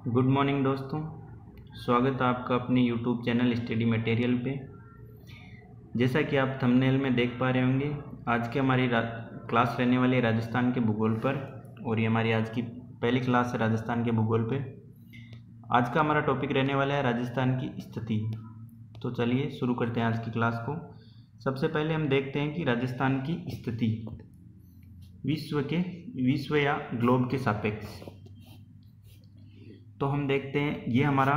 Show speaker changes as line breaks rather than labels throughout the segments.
Good morning दोस्तों। स्वागत है आपका अपने यूट्यूब चैनल स्टडी मटेरियल पे। जैसा कि आप थंबनेल में देख पा रहे होंगे, आज की हमारी क्लास रहने वाली है राजस्थान के भूगोल पर, और ये हमारी आज की पहली क्लास है राजस्थान के भूगोल पे। आज का हमारा टॉपिक रहने वाला है राजस्थान की स्थिति। तो चलिए शुरू करते हैं आज की क्लास को। सबसे पहले हम देखते हैं कि राजस्थान की स्थिति विश्व या ग्लोब के सापेक्ष। तो हम देखते हैं, ये हमारा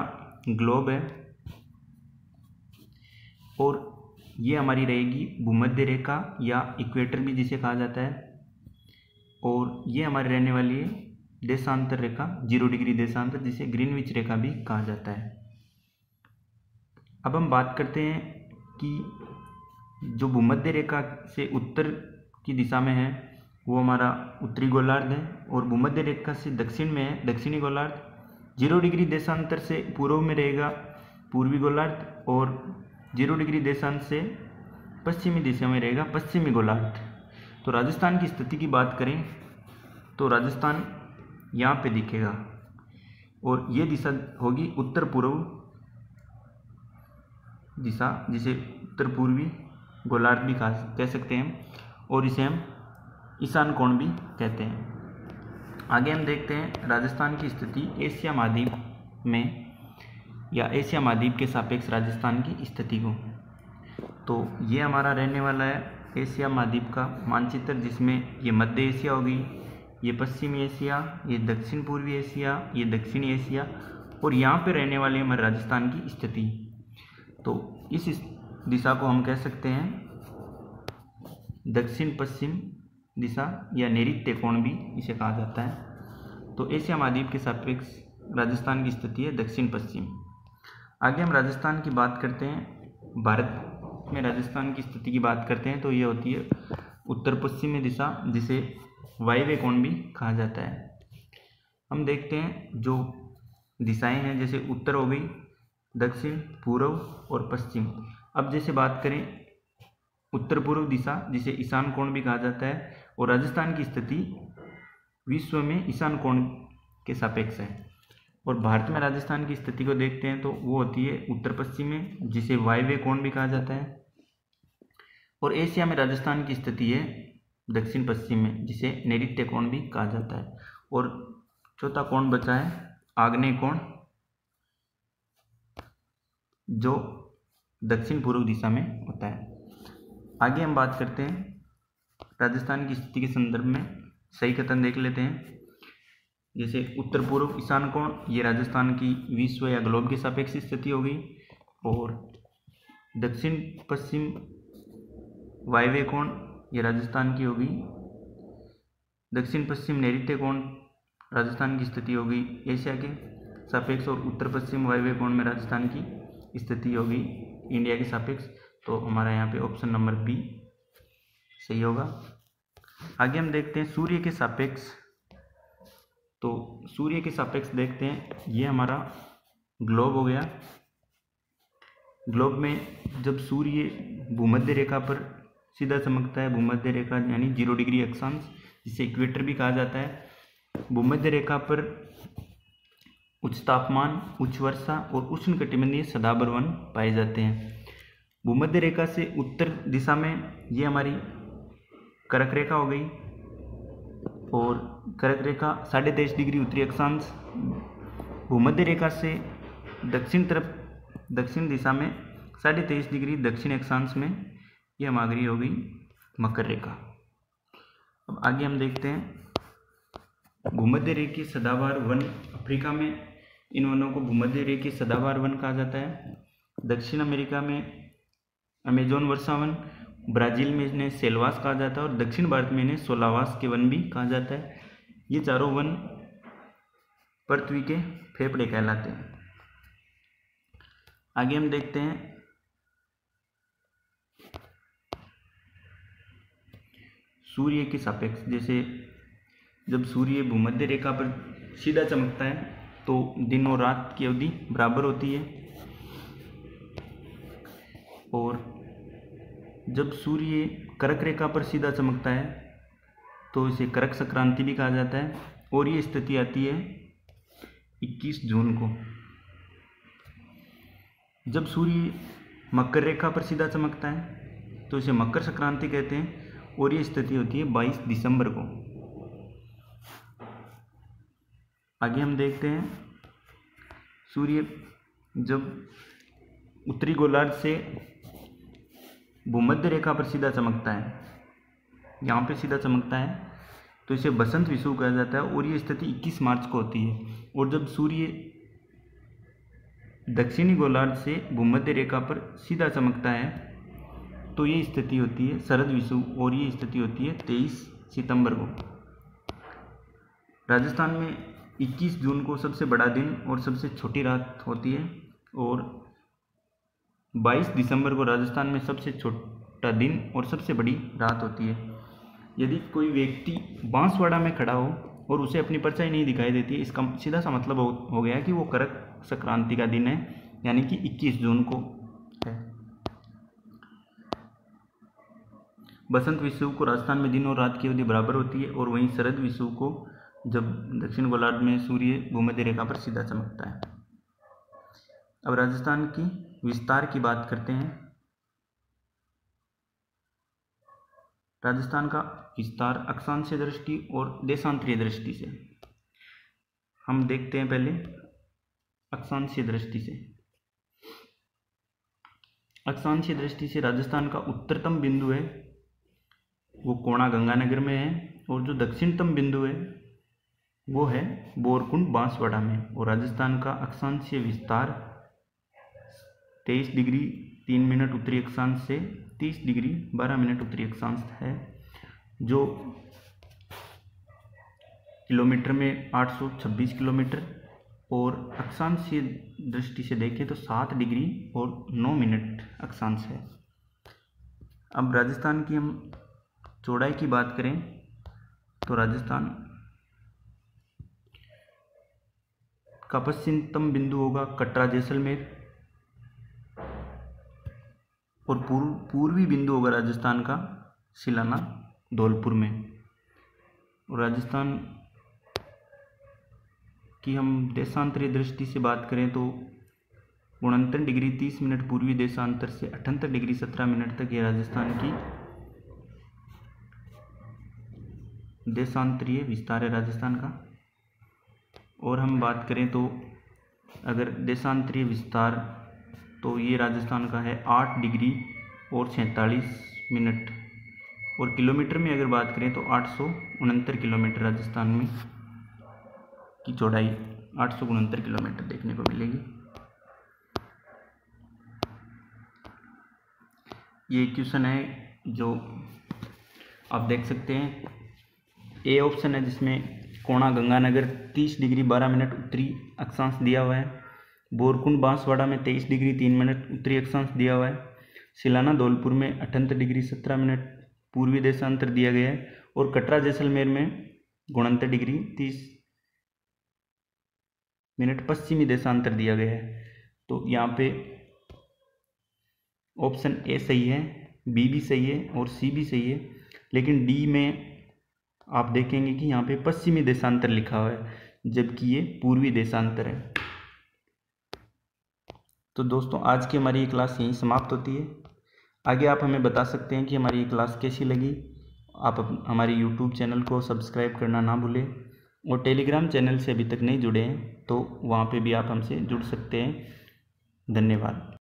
ग्लोब है और ये हमारी रहेगी भूमध्य रेखा या इक्वेटर भी जिसे कहा जाता है, और ये हमारी रहने वाली है देशांतर रेखा, 0 डिग्री देशांतर, जिसे ग्रीनविच रेखा भी कहा जाता है। अब हम बात करते हैं कि जो भूमध्य रेखा से उत्तर की दिशा में है वो हमारा उत्तरी गोलार्ध है, और भूमध्य रेखा से दक्षिण में है दक्षिणी गोलार्ध। 0 डिग्री देशांतर से पूर्व में रहेगा पूर्वी गोलार्ध, और 0 डिग्री देशांतर से पश्चिमी दिशा में रहेगा पश्चिमी गोलार्ध। तो राजस्थान की स्थिति की बात करें तो राजस्थान यहाँ पे दिखेगा, और ये दिशा होगी उत्तर पूर्व दिशा, जिसे उत्तर पूर्वी गोलार्ध भी कह सकते हैं, और इसे हम ईशान कोण भी कहते हैं। आगे हम देखते हैं राजस्थान की स्थिति एशिया महाद्वीप में या एशिया महाद्वीप के सापेक्ष राजस्थान की स्थिति को। तो ये हमारा रहने वाला है एशिया महाद्वीप का मानचित्र, जिसमें ये मध्य एशिया होगी, ये पश्चिमी एशिया, ये दक्षिण पूर्वी एशिया, ये दक्षिणी एशिया, और यहाँ पे रहने वाले हमारे राजस्थान की स्थिति। तो इस दिशा को हम कह सकते हैं दक्षिण पश्चिम दिशा या नैऋत्य कोण भी इसे कहा जाता है। तो एशिया महाद्वीप के सापेक्ष राजस्थान की स्थिति है दक्षिण पश्चिम। आगे हम राजस्थान की बात करते हैं, भारत में राजस्थान की स्थिति की बात करते हैं, तो ये होती है उत्तर पश्चिमी दिशा, जिसे वायव्य कोण भी कहा जाता है। हम देखते हैं जो दिशाएं हैं, जैसे उत्तर हो गई, दक्षिण, पूर्व और पश्चिम। अब जैसे बात करें उत्तर पूर्व दिशा, जिसे ईशान कोण भी कहा जाता है, और राजस्थान की स्थिति विश्व में ईशान कोण के सापेक्ष है। और भारत में राजस्थान की स्थिति को देखते हैं तो वो होती है उत्तर पश्चिम में, जिसे वायव्य कोण भी कहा जाता है। और एशिया में राजस्थान की स्थिति है दक्षिण पश्चिम में, जिसे नैऋत्य कोण भी कहा जाता है। और चौथा कोण बचा है आग्नेय कोण, जो दक्षिण पूर्व दिशा में होता है। आगे हम बात करते हैं राजस्थान की स्थिति के संदर्भ में सही कथन देख लेते हैं। जैसे उत्तर पूर्व ईशान कोण, ये राजस्थान की विश्व या ग्लोब के सापेक्ष स्थिति हो गई, और दक्षिण पश्चिम वायव्य कोण ये राजस्थान की होगी, दक्षिण पश्चिम नैऋत्य कोण राजस्थान की स्थिति होगी एशिया के सापेक्ष, और उत्तर पश्चिम वायव्य कोण में राजस्थान की स्थिति होगी इंडिया के सापेक्ष। तो हमारा यहाँ पे ऑप्शन नंबर बी सही होगा। आगे हम देखते हैं सूर्य के सापेक्ष। तो सूर्य के सापेक्ष देखते हैं, ये हमारा ग्लोब हो गया। ग्लोब में जब सूर्य भूमध्य रेखा पर सीधा चमकता है, भूमध्य रेखा यानी 0 डिग्री अक्षांश, जिसे इक्वेटर भी कहा जाता है, भूमध्य रेखा पर उच्च तापमान, उच्च वर्षा और उष्णकटिबंधीय सदाबहार वन पाए जाते हैं। भूमध्य रेखा से उत्तर दिशा में ये हमारी कर्क रेखा हो गई, और कर्क रेखा 23.5 डिग्री उत्तरी अक्षांश। भूमध्य रेखा से दक्षिण तरफ दक्षिण दिशा में 23.5 डिग्री दक्षिण अक्षांश में ये हमारी हो गई मकर रेखा। अब आगे हम देखते हैं भूमध्य रेखीय सदाबहार वन। अफ्रीका में इन वनों को भूमध्य रेखीय सदाबहार वन कहा जाता है। दक्षिण अमेरिका में अमेजोन वर्षा वन, ब्राज़ील में इन्हें सेलवास कहा जाता है, और दक्षिण भारत में इन्हें सोलावास के वन भी कहा जाता है। ये चारों वन पृथ्वी के फेफड़े कहलाते हैं। आगे हम देखते हैं सूर्य के सापेक्ष। जैसे जब सूर्य भूमध्य रेखा पर सीधा चमकता है तो दिन और रात की अवधि बराबर होती है, और जब सूर्य कर्क रेखा पर सीधा चमकता है तो इसे कर्क संक्रांति भी कहा जाता है। और ये स्थिति आती है 21 जून को जब सूर्य मकर रेखा पर सीधा चमकता है तो इसे मकर संक्रांति कहते हैं, और ये स्थिति होती है 22 दिसंबर को। आगे हम देखते हैं सूर्य जब उत्तरी गोलार्ध से भूमध्य रेखा पर सीधा चमकता है, यहाँ पे सीधा चमकता है, तो इसे बसंत विषुव कहा जाता है, और ये स्थिति 21 मार्च को होती है। और जब सूर्य दक्षिणी गोलार्ध से भूमध्य रेखा पर सीधा चमकता है तो ये स्थिति होती है शरद विषुव, और ये स्थिति होती है 23 सितंबर को। राजस्थान में 21 जून को सबसे बड़ा दिन और सबसे छोटी रात होती है, और 22 दिसंबर को राजस्थान में सबसे छोटा दिन और सबसे बड़ी रात होती है। यदि कोई व्यक्ति बांसवाड़ा में खड़ा हो और उसे अपनी परछाई नहीं दिखाई देती, इसका सीधा सा मतलब हो गया कि वो करक संक्रांति का दिन है, यानी कि 21 जून को है। बसंत विषुव को राजस्थान में दिन और रात की अवधि बराबर होती है, और वहीं शरद विषुव को जब दक्षिण गोलार्ध में सूर्य भूमध्य रेखा पर सीधा चमकता है। अब राजस्थान की विस्तार की बात करते हैं। राजस्थान का विस्तार अक्षांशीय दृष्टि और देशांतरीय दृष्टि से हम देखते हैं। पहले अक्षांशीय दृष्टि से, अक्षांशीय दृष्टि से राजस्थान का उत्तरतम बिंदु है वो कोणा गंगानगर में है, और जो दक्षिणतम बिंदु है वो है बोरकुंड बांसवाड़ा में। और राजस्थान का अक्षांशीय विस्तार 23 डिग्री 3 मिनट उत्तरी अक्षांश से 30 डिग्री 12 मिनट उत्तरी अक्षांश है, जो किलोमीटर में 826 किलोमीटर, और अक्षांशीय दृष्टि से देखें तो 7 डिग्री और 9 मिनट अक्षांश है। अब राजस्थान की हम चौड़ाई की बात करें तो राजस्थान का पश्चिमतम बिंदु होगा कटरा जैसलमेर, और पूर्वी बिंदु होगा राजस्थान का सिलाना धौलपुर में। और राजस्थान की हम देशांतरीय दृष्टि से बात करें तो 69 डिग्री 30 मिनट पूर्वी देशांतर से 78 डिग्री 17 मिनट तक ये राजस्थान की देशांतरीय विस्तार है राजस्थान का। और हम बात करें तो अगर देशांतरीय विस्तार तो ये राजस्थान का है 8 डिग्री और 46 मिनट, और किलोमीटर में अगर बात करें तो 869 किलोमीटर राजस्थान में की चौड़ाई 869 किलोमीटर देखने को मिलेगी। ये क्वेश्चन है जो आप देख सकते हैं। ए ऑप्शन है जिसमें कोणा गंगानगर 30 डिग्री 12 मिनट उत्तरी अक्षांश दिया हुआ है, बोरकुंड बांसवाड़ा में 23 डिग्री 3 मिनट उत्तरी अक्षांश दिया हुआ है, सिलाना धौलपुर में 78 डिग्री 17 मिनट पूर्वी देशांतर दिया गया है, और कटरा जैसलमेर में 69 डिग्री 30 मिनट पश्चिमी देशांतर दिया गया है। तो यहाँ पे ऑप्शन ए सही है, बी भी सही है और सी भी सही है, लेकिन डी में आप देखेंगे कि यहाँ पे पश्चिमी देशांतर लिखा हुआ है, जबकि ये पूर्वी देशांतर है। तो दोस्तों आज की हमारी ये क्लास यहीं समाप्त होती है। आगे आप हमें बता सकते हैं कि हमारी ये क्लास कैसी लगी। आप हमारे यूट्यूब चैनल को सब्सक्राइब करना ना भूलें, और टेलीग्राम चैनल से अभी तक नहीं जुड़े हैं तो वहाँ पे भी आप हमसे जुड़ सकते हैं। धन्यवाद।